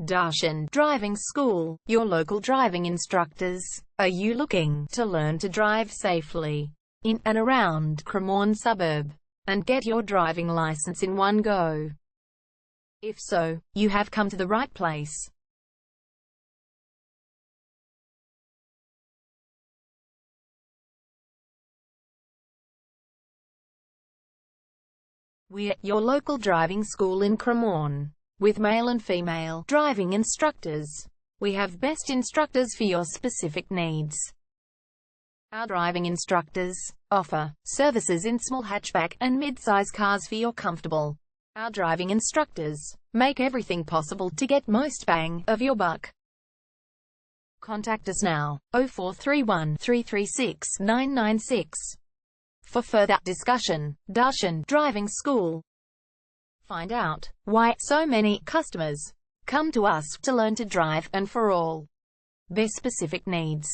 Darshan Driving School, your local driving instructors. Are you looking to learn to drive safely in and around Cremorne suburb and get your driving license in one go? If so, you have come to the right place. We're your local driving school in Cremorne, with male and female driving instructors. We have best instructors for your specific needs. Our driving instructors offer services in small hatchback and mid-size cars for your comfortable. Our driving instructors make everything possible to get most bang of your buck. Contact us now, 0431 336 996. For further discussion. Darshan Driving School. Find out why so many customers come to us to learn to drive and for all their specific needs.